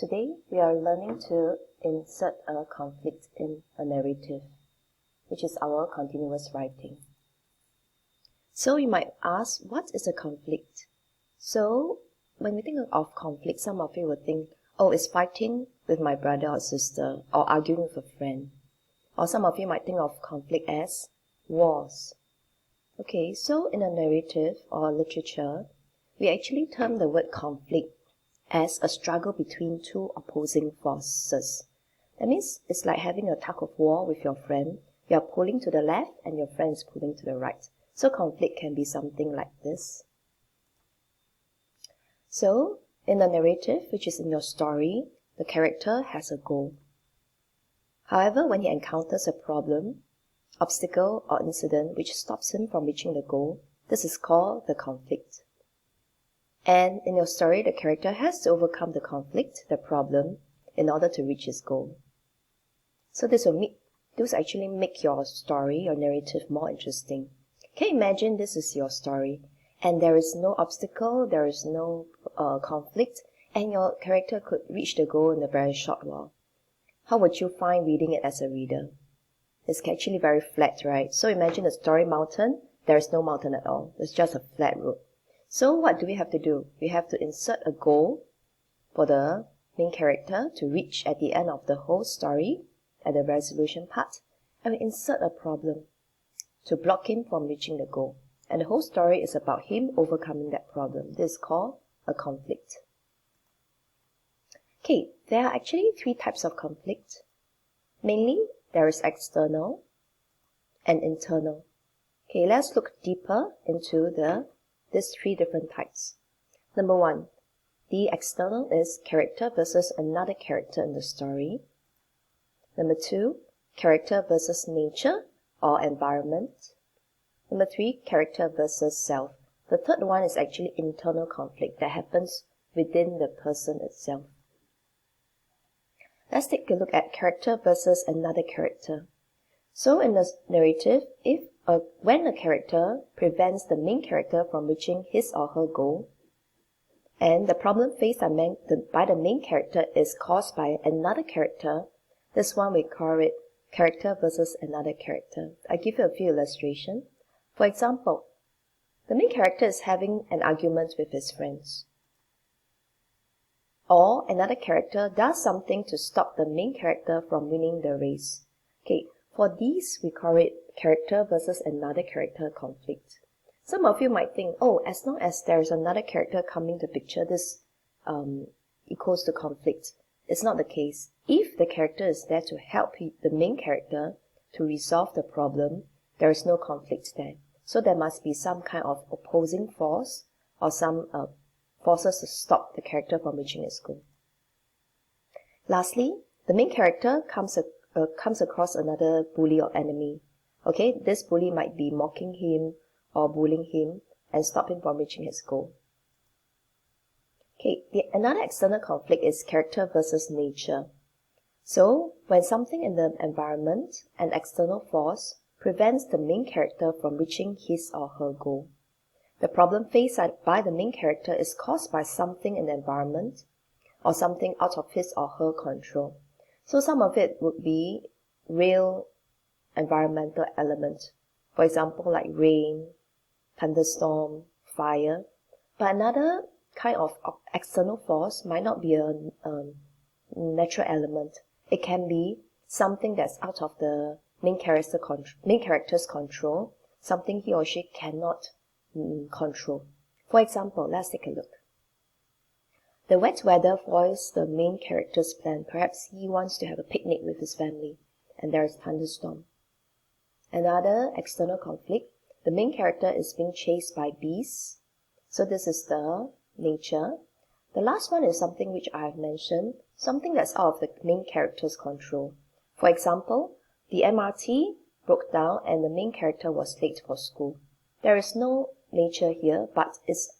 Today, we are learning to insert a conflict in a narrative, which is our continuous writing. So you might ask, what is a conflict? So when we think of conflict, some of you will think, oh, it's fighting with my brother or sister, or arguing with a friend. Or some of you might think of conflict as wars. Okay, so in a narrative or literature, we actually term the word conflict as a struggle between two opposing forces. That means it's like having a tug of war with your friend. You are pulling to the left and your friend is pulling to the right. So conflict can be something like this. So in a narrative, which is in your story, the character has a goal. However, when he encounters a problem, obstacle or incident which stops him from reaching the goal, this is called the conflict. And in your story, the character has to overcome the conflict, the problem, in order to reach his goal. So this actually make your story, your narrative, more interesting. Can you imagine this is your story, and there is no obstacle, there is no conflict, and your character could reach the goal in a very short while? How would you find reading it as a reader? It's actually very flat, right? So imagine a story mountain. There is no mountain at all. It's just a flat road. So what do we have to do? We have to insert a goal for the main character to reach at the end of the whole story, at the resolution part, and we insert a problem to block him from reaching the goal. And the whole story is about him overcoming that problem. This is called a conflict. Okay, there are actually three types of conflict. Mainly, there is external and internal. Okay, let's look deeper into these three different types. Number one, the external is character versus another character in the story. Number two, character versus nature or environment. Number three, character versus self. The third one is actually internal conflict that happens within the person itself. Let's take a look at character versus another character. So in the narrative, when a character prevents the main character from reaching his or her goal, and the problem faced by the main character is caused by another character, this one we call it character versus another character. I give you a few illustrations. For example, the main character is having an argument with his friends. Or another character does something to stop the main character from winning the race. Okay, for these we call it character versus another character conflict. Some of you might think, oh, as long as there is another character coming to picture, this equals to conflict. It's not the case. If the character is there to help the main character to resolve the problem, there is no conflict there. So there must be some kind of opposing force or some forces to stop the character from reaching its goal. Lastly, the main character comes across another bully or enemy. Okay, this bully might be mocking him or bullying him and stop him from reaching his goal. Okay, another external conflict is character versus nature. So, when something in the environment, an external force, prevents the main character from reaching his or her goal. The problem faced by the main character is caused by something in the environment or something out of his or her control. So some of it would be real environmental elements. For example, like rain, thunderstorm, fire. But another kind of external force might not be a natural element. It can be something that's out of the main character's control, something he or she cannot control. For example, let's take a look. The wet weather foils the main character's plan. Perhaps he wants to have a picnic with his family, and there is a thunderstorm. Another external conflict, the main character is being chased by bees. So this is the nature. The last one is something which I have mentioned, something that's out of the main character's control. For example, the MRT broke down and the main character was late for school. There is no nature here, but it's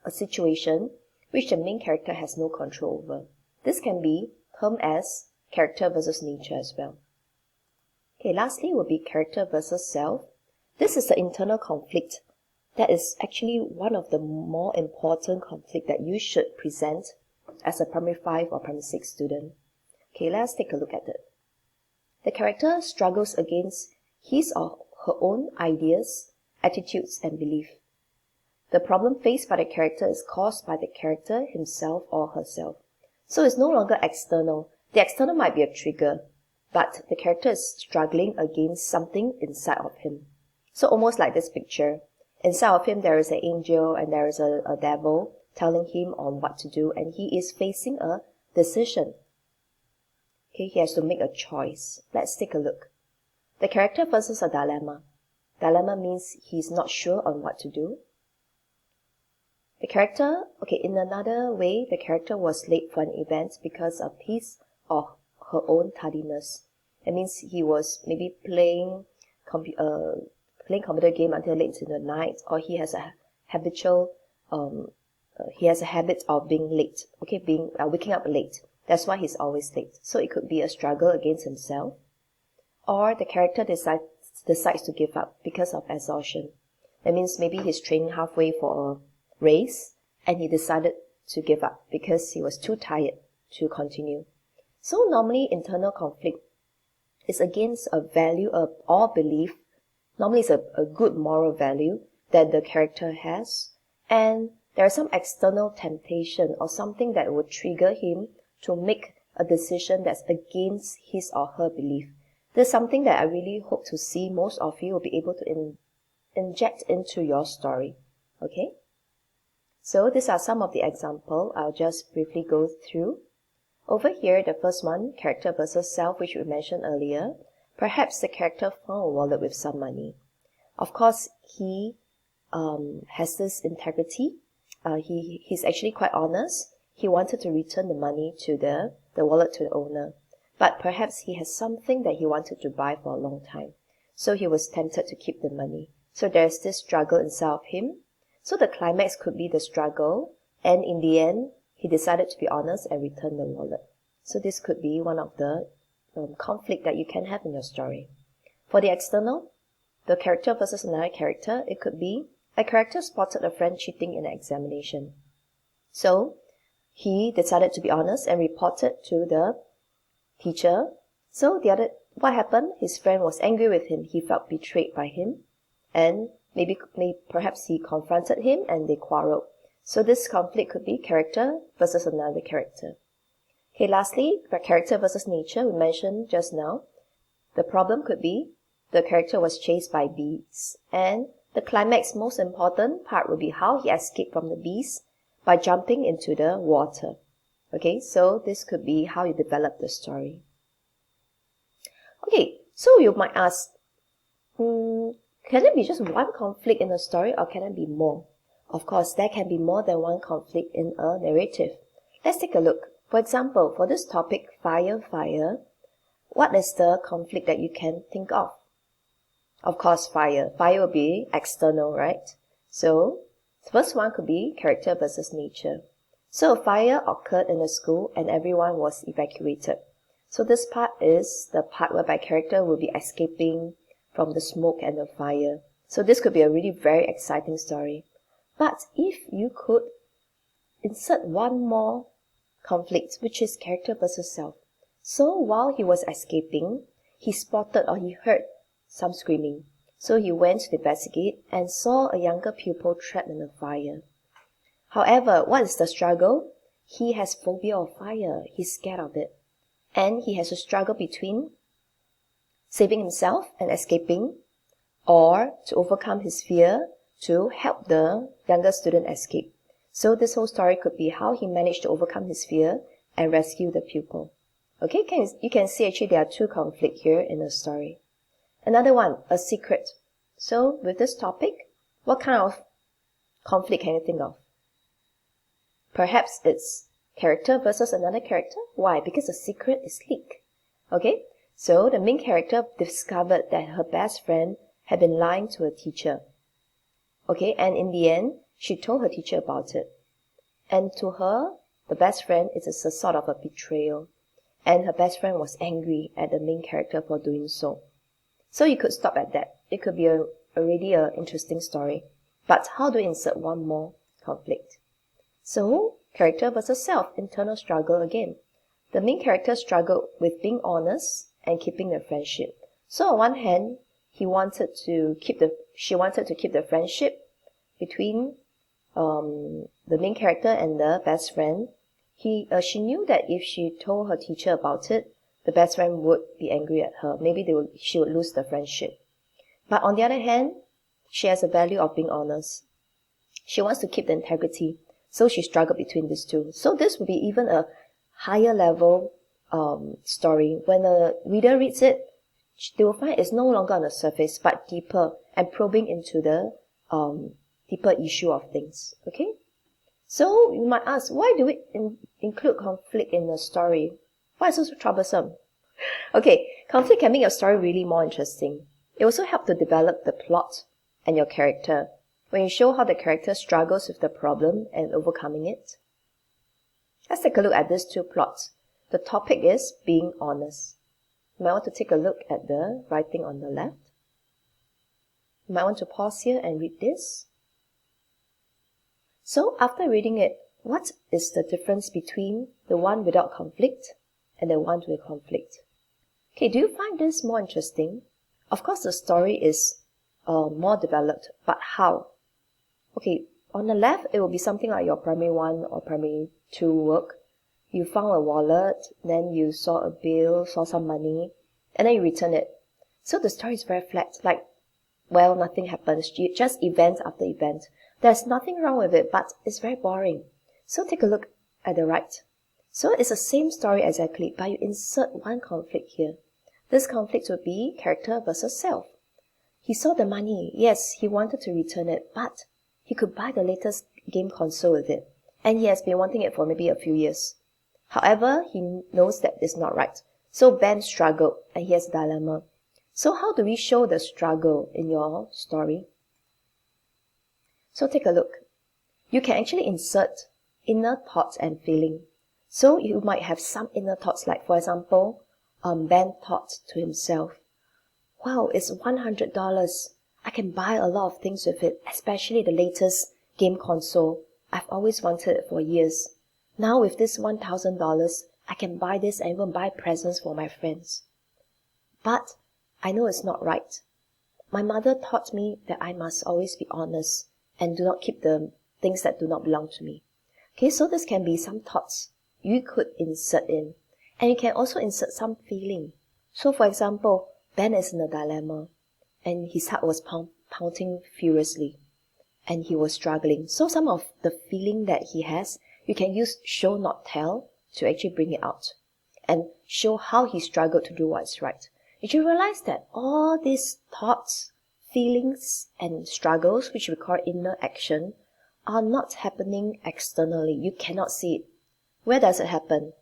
a situation which the main character has no control over. This can be termed as character versus nature as well. Okay, lastly will be character versus self. This is the internal conflict. That is actually one of the more important conflict that you should present as a primary 5 or primary 6 student. Okay, let's take a look at it. The character struggles against his or her own ideas, attitudes, and belief. The problem faced by the character is caused by the character himself or herself. So it's no longer external. The external might be a trigger, but the character is struggling against something inside of him. So almost like this picture. Inside of him there is an angel and there is a devil telling him on what to do, and he is facing a decision. Okay, he has to make a choice. Let's take a look. The character faces a dilemma. Dilemma means he's not sure on what to do. The character, okay, in another way, the character was late for an event because of his or her own tardiness. It means he was maybe playing computer game until late in the night, or he has a habit of being late. Okay, waking up late. That's why he's always late. So it could be a struggle against himself, or the character decides to give up because of exhaustion. That means maybe he's training halfway for a race and he decided to give up because he was too tired to continue. So normally internal conflict is against a value or belief. Normally it's a good moral value that the character has, and there is some external temptation or something that would trigger him to make a decision that's against his or her belief. This is something that I really hope to see most of you will be able to inject into your story. Okay? So these are some of the examples. I'll just briefly go through. Over here, the first one, character versus self, which we mentioned earlier. Perhaps the character found a wallet with some money. Of course, he has this integrity. He's actually quite honest. He wanted to return the money to the wallet to the owner. But perhaps he has something that he wanted to buy for a long time. So he was tempted to keep the money. So there's this struggle inside of him. So the climax could be the struggle, and in the end, he decided to be honest and return the wallet. So this could be one of the conflict that you can have in your story. For the external, the character versus another character, it could be a character spotted a friend cheating in an examination. So he decided to be honest and reported to the teacher. So what happened? His friend was angry with him. He felt betrayed by him, and perhaps he confronted him and they quarreled. So this conflict could be character versus another character. Okay, lastly, character versus nature, we mentioned just now. The problem could be the character was chased by bees, and the climax, most important part, will be how he escaped from the bees by jumping into the water. Okay, so this could be how you develop the story. Okay, so you might ask, can it be just one conflict in a story, or can it be more? Of course, there can be more than one conflict in a narrative. Let's take a look. For example, for this topic, fire, what is the conflict that you can think of? Of course, fire. Fire will be external, right? So, the first one could be character versus nature. So, a fire occurred in the school and everyone was evacuated. So, this part is the part whereby character will be escaping from the smoke and the fire. So, this could be a really very exciting story. But if you could insert one more conflict, which is character versus self. So while he was escaping, he spotted or he heard some screaming. So he went to investigate and saw a younger pupil trapped in the fire. However, what is the struggle? He has phobia of fire. He's scared of it. And he has to struggle between saving himself and escaping, or to overcome his fear to help the younger student escape. So this whole story could be how he managed to overcome his fear and rescue the pupil. Okay, you can see actually there are two conflicts here in the story. Another one, a secret. So with this topic, what kind of conflict can you think of? Perhaps it's character versus another character. Why? Because the secret is leaked. Okay, so the main character discovered that her best friend had been lying to a teacher. Okay, and in the end, she told her teacher about it. And to her, the best friend is a sort of a betrayal. And her best friend was angry at the main character for doing so. So you could stop at that. It could be already an interesting story. But how do we insert one more conflict? So, character versus self, internal struggle again. The main character struggled with being honest and keeping the friendship. So on one hand, she wanted to keep the friendship between the main character and the best friend. She knew that if she told her teacher about it, the best friend would be angry at her. Maybe she would lose the friendship. But on the other hand, she has a value of being honest. She wants to keep the integrity. So she struggled between these two. So this would be even a higher level story. When a reader reads it, they will find it's no longer on the surface, but deeper and probing into the deeper issue of things. Okay? So you might ask, why do we include conflict in a story? Why is it so troublesome? Okay, conflict can make your story really more interesting. It also helps to develop the plot and your character. When you show how the character struggles with the problem and overcoming it. Let's take a look at these two plots. The topic is being honest. You might want to take a look at the writing on the left. You might want to pause here and read this. So after reading it, what is the difference between the one without conflict and the one with conflict? Okay, do you find this more interesting? Of course, the story is more developed, but how? Okay, on the left, it will be something like your primary 1 or primary 2 work. You found a wallet, then you saw a bill, saw some money, and then you return it. So the story is very flat, like, well, nothing happens, just event after event. There's nothing wrong with it, but it's very boring. So take a look at the right. So it's the same story exactly, but you insert one conflict here. This conflict would be character versus self. He saw the money. Yes, he wanted to return it, but he could buy the latest game console with it. And he has been wanting it for maybe a few years. However, he knows that it's not right. So Ben struggled, and he has a dilemma. So how do we show the struggle in your story? So take a look. You can actually insert inner thoughts and feeling. So you might have some inner thoughts, like for example, Ben thought to himself, wow, it's $100. I can buy a lot of things with it, especially the latest game console. I've always wanted it for years. Now with this $1,000, I can buy this and even buy presents for my friends. But I know it's not right. My mother taught me that I must always be honest and do not keep the things that do not belong to me. Okay, so this can be some thoughts you could insert in. And you can also insert some feeling. So for example, Ben is in a dilemma and his heart was pounding furiously and he was struggling. So some of the feeling that he has, you can use show not tell to actually bring it out and show how he struggled to do what's right. Did you realize that all these thoughts, feelings and struggles, which we call inner action, are not happening externally? You cannot see it. Where does it happen?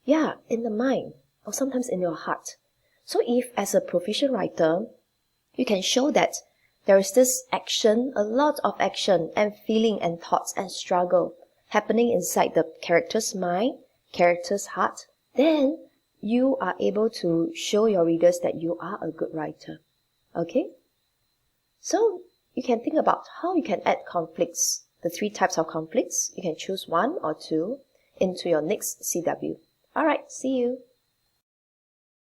Yeah, in the mind or sometimes in your heart. So if as a proficient writer, you can show that there is this action, a lot of action and feeling and thoughts and struggle happening inside the character's mind, character's heart, then you are able to show your readers that you are a good writer. Okay? So you can think about how you can add conflicts, the 3 types of conflicts. You can choose 1 or 2 into your next CW. Alright, see you.